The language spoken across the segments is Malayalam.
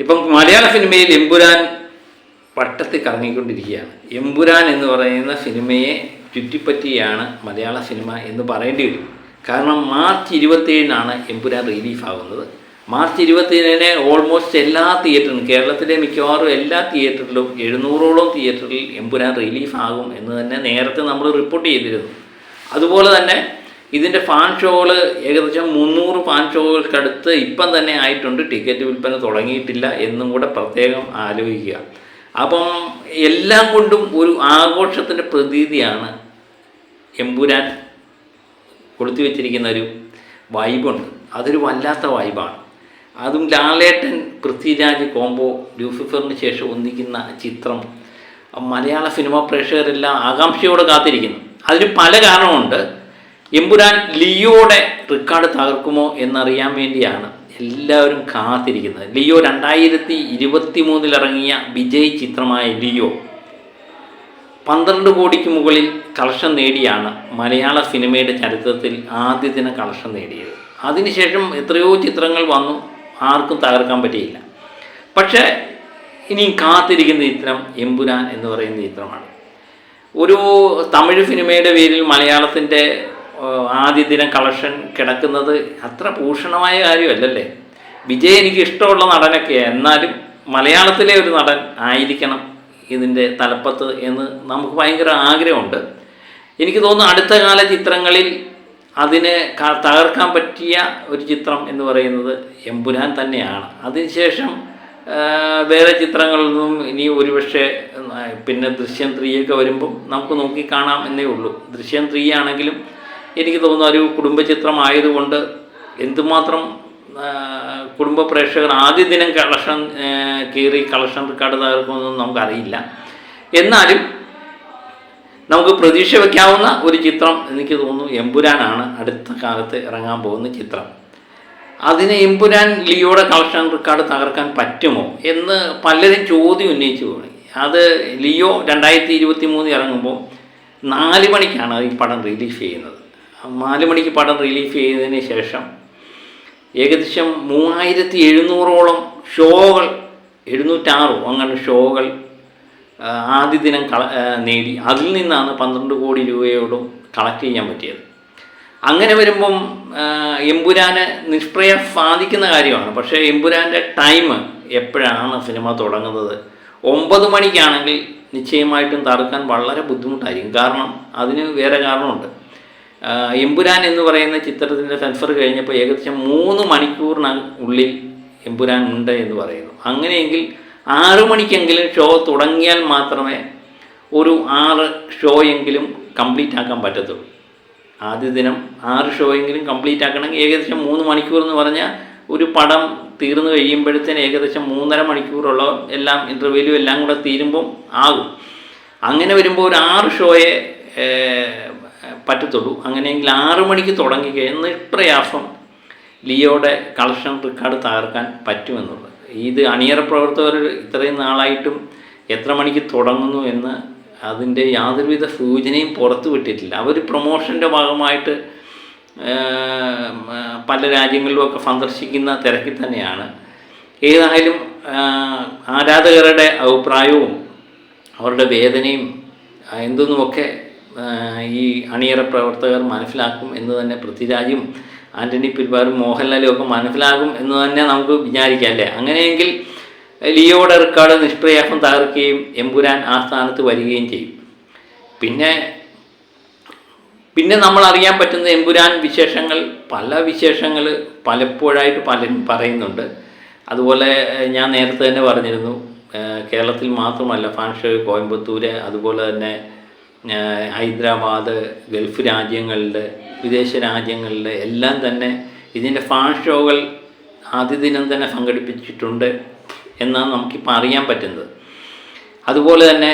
ഇപ്പം മലയാള സിനിമയിൽ എമ്പുരാൻ വട്ടത്തിൽ കറങ്ങിക്കൊണ്ടിരിക്കുകയാണ്. എമ്പുരാൻ എന്ന് പറയുന്ന സിനിമയെ ചുറ്റിപ്പറ്റിയാണ് മലയാള സിനിമ എന്ന് പറയേണ്ടി വരും. കാരണം മാർച്ച് 27-നാണ് എമ്പുരാൻ റിലീഫാകുന്നത്. മാർച്ച് 27-ന് ഓൾമോസ്റ്റ് എല്ലാ തിയേറ്ററിലും, കേരളത്തിലെ മിക്കവാറും എല്ലാ തിയേറ്ററിലും 700ഓളം തിയേറ്ററിൽ എമ്പുരാൻ റിലീഫാകും എന്ന് തന്നെ നേരത്തെ നമ്മൾ റിപ്പോർട്ട് ചെയ്തിരുന്നു. അതുപോലെ തന്നെ ഇതിൻ്റെ ഫാൻ ഷോകൾ ഏകദേശം 300 ഫാൻ ഷോകൾക്കടുത്ത് ഇപ്പം തന്നെ ആയിട്ടുണ്ട്. ടിക്കറ്റ് വിൽപ്പന തുടങ്ങിയിട്ടില്ല എന്നും കൂടെ പ്രത്യേകം ആലോചിക്കുക. അപ്പം എല്ലാം കൊണ്ടും ഒരു ആഘോഷത്തിൻ്റെ പ്രതീതിയാണ് എമ്പുരാൻ കൊടുത്തു വച്ചിരിക്കുന്ന ഒരു വൈബുണ്ട്. അതൊരു വല്ലാത്ത വൈബാണ്. അതും ലാലേട്ടൻ പൃഥ്വിരാജ് കോംബോ ലൂസിഫറിന് ശേഷം ഒന്നിക്കുന്ന ചിത്രം മലയാള സിനിമാ പ്രേക്ഷകരെല്ലാം ആകാംക്ഷയോടെ കാത്തിരിക്കുന്നു. അതിന് പല കാരണമുണ്ട്. എമ്പുരാൻ ലിയോയുടെ റെക്കോർഡ് തകർക്കുമോ എന്നറിയാൻ വേണ്ടിയാണ് എല്ലാവരും കാത്തിരിക്കുന്നത്. ലിയോ 2023 ഇറങ്ങിയ വിജയ് ചിത്രമായ ലിയോ 12 കോടിക്ക് മുകളിൽ കളക്ഷൻ നേടിയാണ് മലയാള സിനിമയുടെ ചരിത്രത്തിൽ ആദ്യ ദിന കളക്ഷൻ നേടിയത്. അതിനുശേഷം എത്രയോ ചിത്രങ്ങൾ വന്നു, ആർക്കും തകർക്കാൻ പറ്റിയില്ല. പക്ഷേ ഇനിയും കാത്തിരിക്കുന്ന ചിത്രം എമ്പുരാൻ എന്ന് പറയുന്ന ചിത്രമാണ്. ഒരു തമിഴ് സിനിമയുടെ പേരിൽ മലയാളത്തിൻ്റെ ആദ്യ ദിനം കളക്ഷൻ കിടക്കുന്നത് അത്ര ഭൂഷണമായ കാര്യമല്ലല്ലേ. വിജയ് എനിക്ക് ഇഷ്ടമുള്ള നടനൊക്കെയാണ്, എന്നാലും മലയാളത്തിലെ ഒരു നടൻ ആയിരിക്കണം ഇതിൻ്റെ തലപ്പത്ത് എന്ന് നമുക്ക് ഭയങ്കര ആഗ്രഹമുണ്ട്. എനിക്ക് തോന്നുന്നു അടുത്ത കാല ചിത്രങ്ങളിൽ അതിനെ തകർക്കാൻ പറ്റിയ ഒരു ചിത്രം എന്ന് പറയുന്നത് എമ്പുരാൻ തന്നെയാണ്. അതിനുശേഷം വേറെ ചിത്രങ്ങളൊന്നും ഇനി ഒരുപക്ഷെ പിന്നെ ദൃശ്യം 3 വരുമ്പം നമുക്ക് നോക്കിക്കാണാം എന്നേ ഉള്ളൂ. ദൃശ്യം 3 ആണെങ്കിലും എനിക്ക് തോന്നുന്നു ഒരു കുടുംബ ചിത്രമായതുകൊണ്ട് എന്തുമാത്രം കുടുംബ പ്രേക്ഷകർ ആദ്യ ദിനം കളക്ഷൻ കയറി കളക്ഷൻ റെക്കോർഡ് തകർക്കുമെന്നൊന്നും നമുക്കറിയില്ല. എന്നാലും നമുക്ക് പ്രതീക്ഷ വയ്ക്കാവുന്ന ഒരു ചിത്രം എനിക്ക് തോന്നുന്നു എമ്പുരാനാണ് അടുത്ത കാലത്ത് ഇറങ്ങാൻ പോകുന്ന ചിത്രം. അതിന് എമ്പുരാൻ ലിയോയുടെ കളക്ഷൻ റെക്കോർഡ് തകർക്കാൻ പറ്റുമോ എന്ന് പലരും ചോദ്യം ഉന്നയിച്ചു പോയി. അത് ലിയോ 2023 ഇറങ്ങുമ്പോൾ 4 മണിക്കാണ് ഈ പടം റിലീസ് ചെയ്യുന്നത്. 4 മണിക്ക് പടം റിലീസ് ചെയ്തതിന് ശേഷം ഏകദേശം 3700ഓളം ഷോകൾ, 706 അങ്ങനെ ഷോകൾ ആദ്യ ദിനം നേടി. അതിൽ നിന്നാണ് 12 കോടി രൂപയോടും കളക്ട് ചെയ്യാൻ പറ്റിയത്. അങ്ങനെ വരുമ്പം എമ്പുരാന് നിഷ്പ്രയം സാധിക്കുന്ന കാര്യമാണ്. പക്ഷേ എമ്പുരാൻ്റെ ടൈം എപ്പോഴാണ് സിനിമ തുടങ്ങുന്നത്? 9 മണിക്കാണെങ്കിൽ നിശ്ചയമായിട്ടും തടുക്കാൻ വളരെ ബുദ്ധിമുട്ടായിരിക്കും. കാരണം അതിന് വേറെ കാരണമുണ്ട്. എമ്പുരാൻ എന്ന് പറയുന്ന ചിത്രത്തിൻ്റെ സെൻസർ കഴിഞ്ഞപ്പോൾ ഏകദേശം 3 മണിക്കൂറിനുള്ളിൽ എമ്പുരാൻ ഉണ്ട് എന്ന് പറയുന്നു. അങ്ങനെയെങ്കിൽ 6 മണിക്കെങ്കിലും ഷോ തുടങ്ങിയാൽ മാത്രമേ ഒരു 6 ഷോയെങ്കിലും കംപ്ലീറ്റ് ആക്കാൻ പറ്റത്തുള്ളൂ. ആദ്യ ദിനം 6 ഷോയെങ്കിലും കംപ്ലീറ്റ് ആക്കണമെങ്കിൽ ഏകദേശം 3 മണിക്കൂർ എന്ന് പറഞ്ഞാൽ ഒരു പടം തീർന്നു കഴിയുമ്പോഴത്തേന് ഏകദേശം 3.5 മണിക്കൂറുള്ള എല്ലാം ഇൻ്റർവ്യൂലും എല്ലാം കൂടെ തീരുമ്പം ആകും. അങ്ങനെ വരുമ്പോൾ ഒരു 6 ഷോയെ പറ്റത്തുള്ളൂ. അങ്ങനെയെങ്കിൽ 6 മണിക്ക് തുടങ്ങി കഴിഞ്ഞാൽ പ്രയാസം ലിയോയുടെ കളക്ഷൻ റെക്കോർഡ് തകർക്കാൻ പറ്റുമെന്നുള്ളത്. ഇത് അണിയറ പ്രവർത്തകർ ഇത്രയും നാളായിട്ടും എത്ര മണിക്ക് തുടങ്ങുന്നു എന്ന് അതിൻ്റെ യാതൊരുവിധ സൂചനയും പുറത്തു വിട്ടിട്ടില്ല. അവർ പ്രൊമോഷൻ്റെ ഭാഗമായിട്ട് പല രാജ്യങ്ങളിലുമൊക്കെ സന്ദർശിക്കുന്ന തിരക്കിൽ തന്നെയാണ്. ഏതായാലും ആരാധകരുടെ അഭിപ്രായവും അവരുടെ വേദനയും എന്തെന്നുമൊക്കെ ഈ അണിയറ പ്രവർത്തകർ മനസ്സിലാക്കും എന്ന് തന്നെ പൃഥ്വിരാജും ആൻ്റണി പെരുമ്പാവൂരും മോഹൻലാലും ഒക്കെ മനസ്സിലാകും എന്ന് തന്നെ നമുക്ക് വിചാരിക്കാം അല്ലേ. അങ്ങനെയെങ്കിൽ ലിയോയുടെ റെക്കോർഡ് നിഷ്പ്രയാസം തകർക്കുകയും എമ്പുരാൻ ആ സ്ഥാനത്ത് വരികയും ചെയ്യും. പിന്നെ നമ്മൾ അറിയാൻ പറ്റുന്ന എമ്പുരാൻ വിശേഷങ്ങൾ, പല വിശേഷങ്ങൾ പലപ്പോഴായിട്ട് പലരും പറയുന്നുണ്ട്. അതുപോലെ ഞാൻ നേരത്തെ തന്നെ പറഞ്ഞിരുന്നു, കേരളത്തിൽ മാത്രമല്ല ഫാൻ ഷോ കോയമ്പത്തൂര്, അതുപോലെ തന്നെ ഹൈദരാബാദ്, ഗൾഫ് രാജ്യങ്ങളിലെ, വിദേശ രാജ്യങ്ങളിലെ എല്ലാം തന്നെ ഇതിൻ്റെ ഫാൻ ഷോകൾ ആദ്യ ദിനം തന്നെ സംഘടിപ്പിച്ചിട്ടുണ്ട് എന്നാണ് നമുക്കിപ്പോൾ അറിയാൻ പറ്റുന്നത്. അതുപോലെ തന്നെ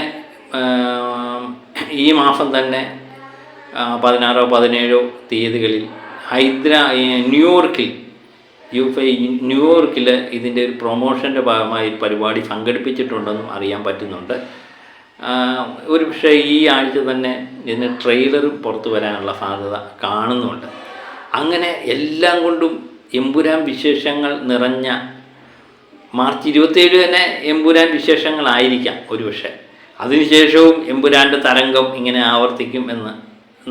ഈ മാസം തന്നെ 16, 17 തീയതികളിൽ ന്യൂയോർക്കിൽ ഇതിൻ്റെ ഒരു പ്രൊമോഷൻ്റെ ഭാഗമായി പരിപാടി സംഘടിപ്പിച്ചിട്ടുണ്ടെന്നും അറിയാൻ പറ്റുന്നുണ്ട്. ഒരു പക്ഷേ ഈ ആഴ്ച തന്നെ ഇതിന് ട്രെയിലറും പുറത്തു വരാനുള്ള സാധ്യത കാണുന്നുണ്ട്. അങ്ങനെ എല്ലാം കൊണ്ടും എമ്പുരാൻ വിശേഷങ്ങൾ നിറഞ്ഞ മാർച്ച് 27 തന്നെ എമ്പുരാൻ വിശേഷങ്ങളായിരിക്കാം ഒരുപക്ഷെ. അതിനുശേഷവും എമ്പുരാൻ്റെ തരംഗം ഇങ്ങനെ ആവർത്തിക്കും എന്ന്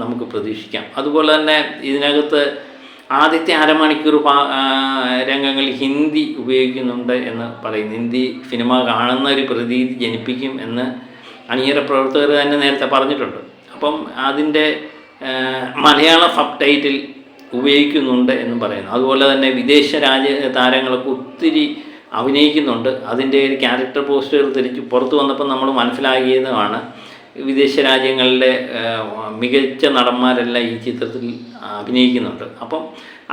നമുക്ക് പ്രതീക്ഷിക്കാം. അതുപോലെ തന്നെ ഇതിനകത്ത് ആദ്യത്തെ അരമണിക്കൂർ രംഗങ്ങൾ ഹിന്ദി ഉപയോഗിക്കുന്നുണ്ട് എന്ന് പറയുന്നു. ഹിന്ദി സിനിമ കാണുന്ന ഒരു പ്രതീതി ജനിപ്പിക്കും എന്ന് അണിയറ പ്രവർത്തകർ തന്നെ നേരത്തെ പറഞ്ഞിട്ടുണ്ട്. അപ്പം അതിൻ്റെ മലയാള സബ് ടൈറ്റിൽ ഉപയോഗിക്കുന്നുണ്ട് എന്ന് പറയുന്നു. അതുപോലെ തന്നെ വിദേശ താരങ്ങളൊക്കെ ഒത്തിരി അഭിനയിക്കുന്നുണ്ട്. അതിൻ്റെ ഒരു ക്യാരക്ടർ പോസ്റ്ററുകൾ പുറത്തു വന്നപ്പോൾ നമ്മൾ മനസ്സിലാക്കിയതുമാണ് വിദേശ രാജ്യങ്ങളിലെ മികച്ച നടന്മാരെല്ലാം ഈ ചിത്രത്തിൽ അഭിനയിക്കുന്നുണ്ട്. അപ്പം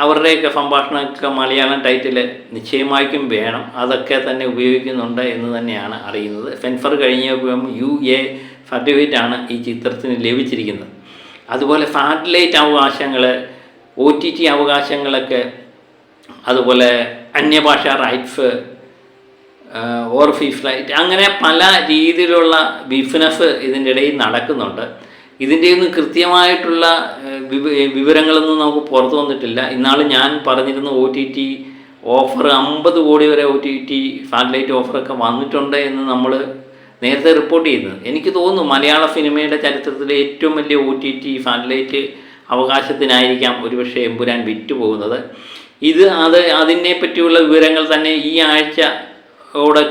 അവരുടെയൊക്കെ സംഭാഷണമൊക്കെ മലയാളം ടൈറ്റിൽ നിശ്ചയമായിട്ടും വേണം. അതൊക്കെ തന്നെ ഉപയോഗിക്കുന്നുണ്ട് എന്ന് തന്നെയാണ് അറിയുന്നത്. സെൻസർ കഴിഞ്ഞപ്പം UA സർട്ടിഫിക്കറ്റാണ് ഈ ചിത്രത്തിന് ലഭിച്ചിരിക്കുന്നത്. അതുപോലെ സാറ്റലൈറ്റ് അവകാശങ്ങൾ, OTT അവകാശങ്ങളൊക്കെ, അതുപോലെ അന്യഭാഷാ റൈറ്റ്സ്, ഓവർസീസ് റൈറ്റ്, അങ്ങനെ പല രീതിയിലുള്ള ബിസിനസ് ഇതിൻ്റെ ഇടയിൽ നടക്കുന്നുണ്ട്. ഇതിൻ്റെയൊന്നും കൃത്യമായിട്ടുള്ള വിവരങ്ങളൊന്നും നമുക്ക് പുറത്തു വന്നിട്ടില്ല. ഇന്നാൾ ഞാൻ പറഞ്ഞിരുന്നു OTT ഓഫർ 50 കോടി വരെ OTT സാറ്റലൈറ്റ് ഓഫറൊക്കെ വന്നിട്ടുണ്ട് എന്ന് നമ്മൾ നേരത്തെ റിപ്പോർട്ട് ചെയ്യുന്നത്. എനിക്ക് തോന്നുന്നു മലയാള സിനിമയുടെ ചരിത്രത്തിലെ ഏറ്റവും വലിയ OTT സാറ്റലൈറ്റ് അവകാശത്തിനായിരിക്കാം ഒരുപക്ഷെ എമ്പുരാൻ വിറ്റുപോകുന്നത്. അതിനെ പറ്റിയുള്ള വിവരങ്ങൾ തന്നെ ഈ ആഴ്ച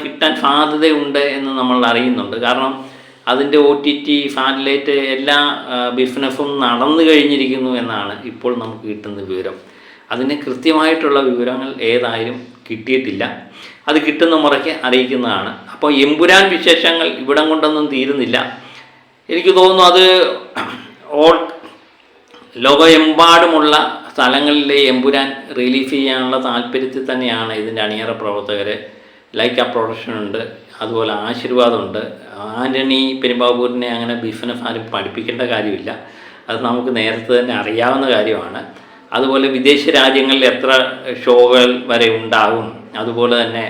കിട്ടാൻ സാധ്യതയുണ്ട് എന്ന് നമ്മൾ അറിയുന്നുണ്ട്. കാരണം അതിൻ്റെ OTT സാറ്റലൈറ്റ് എല്ലാ ബിസിനസ്സും നടന്നു കഴിഞ്ഞിരിക്കുന്നു എന്നാണ് ഇപ്പോൾ നമുക്ക് കിട്ടുന്ന വിവരം. അതിന് കൃത്യമായിട്ടുള്ള വിവരങ്ങൾ ഏതായാലും കിട്ടിയിട്ടില്ല. അത് കിട്ടുന്ന മുറയ്ക്ക് അറിയിക്കുന്നതാണ്. അപ്പോൾ എമ്പുരാൻ വിശേഷങ്ങൾ ഇവിടം കൊണ്ടൊന്നും തീരുന്നില്ല. എനിക്ക് തോന്നുന്നു അത് ലോകമെമ്പാടുമുള്ള സ്ഥലങ്ങളിലെ എമ്പുരാൻ റിലീഫ് ചെയ്യാനുള്ള താല്പര്യത്തിൽ തന്നെയാണ് ഇതിൻ്റെ അണിയറ പ്രവർത്തകർ. ലൈക്ക പ്രൊഡക്ഷൻ ഉണ്ട്, അതുപോലെ ആശീർവാദമുണ്ട്. ആൻ്റണി പെരുമ്പാവൂരിനെ അങ്ങനെ ബിസിനസ് ആരും പഠിപ്പിക്കേണ്ട കാര്യമില്ല, അത് നമുക്ക് നേരത്തെ തന്നെ അറിയാവുന്ന കാര്യമാണ്. അതുപോലെ വിദേശ രാജ്യങ്ങളിൽ എത്ര ഷോകൾ വരെ ഉണ്ടാകും, അതുപോലെ തന്നെ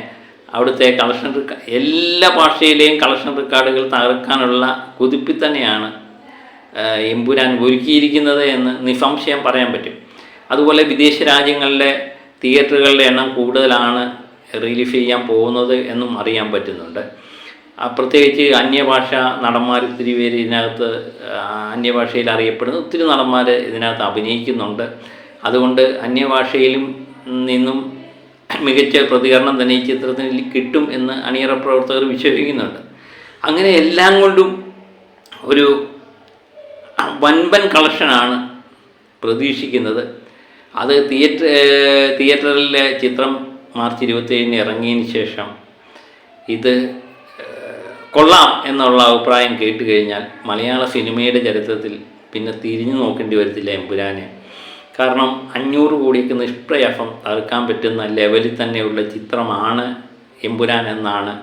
അവിടുത്തെ കളക്ഷൻ എല്ലാ ഭാഷയിലെയും കളക്ഷൻ റെക്കോർഡുകൾ തകർക്കാനുള്ള കുതിപ്പിൽ തന്നെയാണ് എമ്പുരാൻ ഒരുക്കിയിരിക്കുന്നത് എന്ന് നിസ്സംശയം പറയാൻ പറ്റും. അതുപോലെ വിദേശ രാജ്യങ്ങളിലെ തിയേറ്ററുകളുടെ എണ്ണം കൂടുതലാണ് റിലീഫ് ചെയ്യാൻ പോകുന്നത് എന്നും അറിയാൻ പറ്റുന്നുണ്ട്. പ്രത്യേകിച്ച് അന്യഭാഷ നടന്മാർ ഒത്തിരി പേര് ഇതിനകത്ത്, അന്യഭാഷയിൽ അറിയപ്പെടുന്ന ഒത്തിരി നടന്മാർ ഇതിനകത്ത് അഭിനയിക്കുന്നുണ്ട്. അതുകൊണ്ട് അന്യഭാഷയിലും നിന്നും മികച്ച പ്രതികരണം തന്നെ ഈ ചിത്രത്തിന് കിട്ടും എന്ന് അണിയറ പ്രവർത്തകർ വിശ്വസിക്കുന്നുണ്ട്. അങ്ങനെ എല്ലാം കൊണ്ടും ഒരു വൻപൻ കളക്ഷനാണ് പ്രതീക്ഷിക്കുന്നത്. അത് തിയേറ്ററിലെ ചിത്രം മാർച്ച് 27 ഇറങ്ങിയതിന് ശേഷം ഇത് കൊള്ളാം എന്നുള്ള അഭിപ്രായം കേട്ട് കഴിഞ്ഞാൽ മലയാള സിനിമയുടെ ചരിത്രത്തിൽ പിന്നെ തിരിഞ്ഞു നോക്കേണ്ടി വരത്തില്ല എമ്പുരാനെ. കാരണം 500 കോടിക്ക് നിഷ്പ്രയാസം തകർക്കാൻ പറ്റുന്ന ലെവലിൽ തന്നെയുള്ള ചിത്രമാണ് എമ്പുരാൻ എന്നാണ്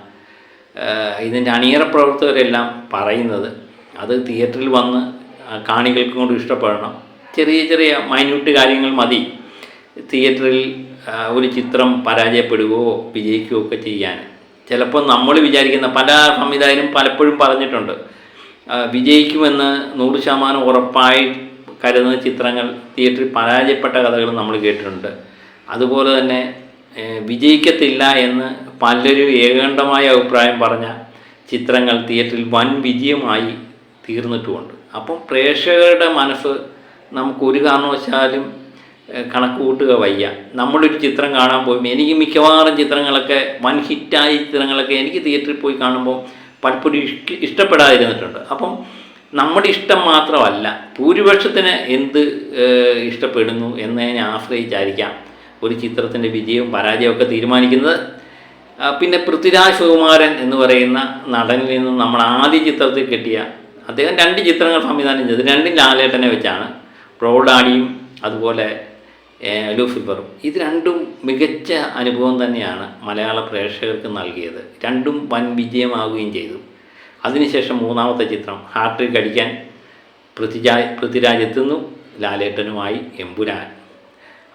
ഇതിൻ്റെ അണിയറ പ്രവർത്തകരെല്ലാം പറയുന്നത്. അത് തിയേറ്ററിൽ വന്ന് കാണികൾക്കും കൂടി ഇഷ്ടപ്പെടണം. ചെറിയ ചെറിയ മൈന്യൂട്ട് കാര്യങ്ങൾ മതി തിയേറ്ററിൽ ഒരു ചിത്രം പരാജയപ്പെടുകയോ വിജയിക്കുകയോ ഒക്കെ ചെയ്യാൻ. ചിലപ്പോൾ നമ്മൾ വിചാരിക്കുന്ന പല സംവിധായകരും പലപ്പോഴും പറഞ്ഞിട്ടുണ്ട്, വിജയിക്കുമെന്ന് 100% ഉറപ്പായി കരുതുന്ന ചിത്രങ്ങൾ തിയേറ്ററിൽ പരാജയപ്പെട്ട കഥകൾ നമ്മൾ കേട്ടിട്ടുണ്ട്. അതുപോലെ തന്നെ വിജയിക്കത്തില്ല എന്ന് പലരും ഏകണ്ഠമായ അഭിപ്രായം പറഞ്ഞ ചിത്രങ്ങൾ തിയേറ്ററിൽ വൻ വിജയമായി തീർന്നിട്ടുമുണ്ട്. അപ്പം പ്രേക്ഷകരുടെ മനസ്സ് നമുക്കൊരു കാരണവശാലും കണക്ക് കൂട്ടുക വയ്യ. നമ്മളൊരു ചിത്രം കാണാൻ പോയി, എനിക്ക് മിക്കവാറും ചിത്രങ്ങളൊക്കെ വൻ ഹിറ്റായ ചിത്രങ്ങളൊക്കെ എനിക്ക് തിയേറ്ററിൽ പോയി കാണുമ്പോൾ പലപ്പോഴും ഇഷ്ടപ്പെടാതിരുന്നിട്ടുണ്ട്. അപ്പം നമ്മുടെ ഇഷ്ടം മാത്രമല്ല, ഭൂരിപക്ഷത്തിന് എന്ത് ഇഷ്ടപ്പെടുന്നു എന്നതിനെ ആശ്രയിച്ചായിരിക്കാം ഒരു ചിത്രത്തിൻ്റെ വിജയവും പരാജയമൊക്കെ തീരുമാനിക്കുന്നത്. പിന്നെ പൃഥ്വിരാജ് സുകുമാരൻ എന്ന് പറയുന്ന നടനിൽ നിന്നും നമ്മൾ ആദ്യ ചിത്രത്തിൽ കിട്ടിയ, അദ്ദേഹം 2 ചിത്രങ്ങൾ സംവിധാനം ചെയ്തു, 2 ലാലേട്ടനെ വെച്ചാണ്, പ്രൗഢാണിയും അതുപോലെ ലൂസിഫറും. ഇത് 2ഉം മികച്ച അനുഭവം തന്നെയാണ് മലയാള പ്രേക്ഷകർക്ക് നൽകിയത്. 2ഉം വൻ വിജയമാവുകയും ചെയ്തു. അതിനുശേഷം 3ാമത്തെ ചിത്രം ഹാട്രിക് അടിക്കാൻ പൃഥ്വിരാജ് എത്തുന്നു, ലാലേട്ടനുമായി എമ്പുരാൻ.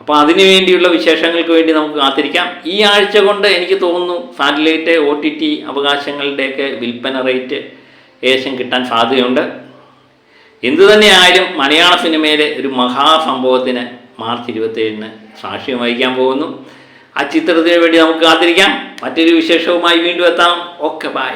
അപ്പോൾ അതിനു വേണ്ടിയുള്ള വിശേഷങ്ങൾക്ക് വേണ്ടി നമുക്ക് കാത്തിരിക്കാം. ഈ ആഴ്ച കൊണ്ട് എനിക്ക് തോന്നുന്നു സാറ്റലൈറ്റ് OTT അവകാശങ്ങളുടെയൊക്കെ വിൽപ്പന റേറ്റ് ഏകദേശം കിട്ടാൻ സാധ്യതയുണ്ട്. എന്തുതന്നെയായാലും മലയാള സിനിമയിലെ ഒരു മഹാസംഭവത്തിന് മാർച്ച് 27 സാക്ഷ്യം വഹിക്കാൻ പോകുന്നു. ആ ചിത്രത്തിന് വേണ്ടി നമുക്ക് കാത്തിരിക്കാം. മറ്റൊരു വിശേഷവുമായി വീണ്ടും എത്താം. Okay, by.